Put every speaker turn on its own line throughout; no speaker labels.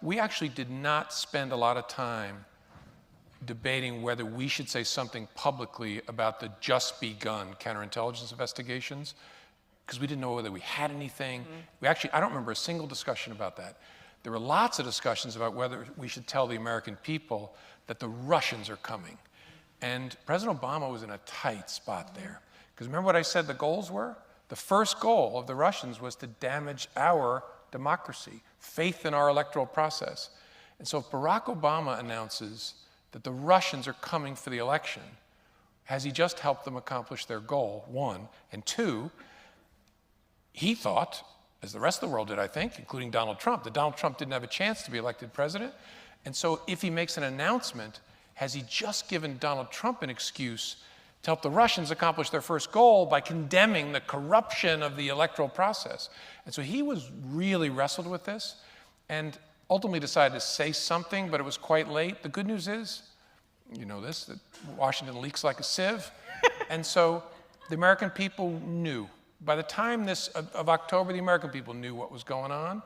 we actually did not spend a lot of time debating whether we should say something publicly about the just begun counterintelligence investigations, because we didn't know whether we had anything. I don't remember a single discussion about that. There were lots of discussions about whether we should tell the American people that the Russians are coming. And President Obama was in a tight spot there. Because remember what I said the goals were? The first goal of the Russians was to damage our democracy, faith in our electoral process. And so if Barack Obama announces that the Russians are coming for the election, has he just helped them accomplish their goal, one? And two, he thought, as the rest of the world did, I think, including Donald Trump, that Donald Trump didn't have a chance to be elected president. And so if he makes an announcement, has he just given Donald Trump an excuse to help the Russians accomplish their first goal by condemning the corruption of the electoral process? And so he was really wrestled with this and ultimately decided to say something, but it was quite late. The good news is, you know this, that Washington leaks like a sieve. And so the American people knew. By the time of October, the American people knew what was going on.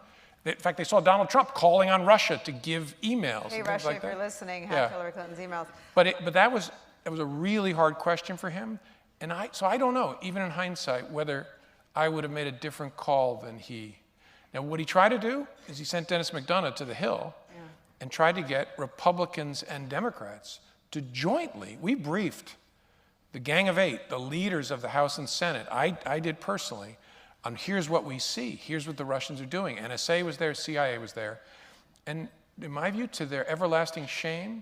In fact, they saw Donald Trump calling on Russia to give emails.
Hey,
and
Russia,
like
if
that.
you're listening, have Hillary Clinton's emails.
But that was a really hard question for him. And so I don't know, even in hindsight, whether I would have made a different call than he. Now, what he tried to do is he sent Dennis McDonough to the Hill and tried to get Republicans and Democrats to jointly, we briefed the Gang of Eight, the leaders of the House and Senate, I did personally, on here's what we see, here's what the Russians are doing. NSA was there, CIA was there. And in my view, to their everlasting shame,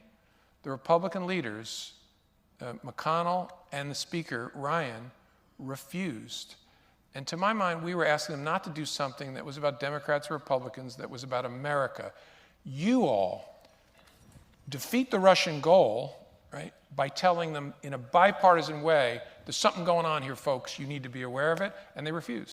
the Republican leaders, McConnell and the Speaker, Ryan, refused. And to my mind, we were asking them not to do something that was about Democrats or Republicans, that was about America. You all defeat the Russian goal, right, by telling them in a bipartisan way, there's something going on here, folks, you need to be aware of it, and they refused.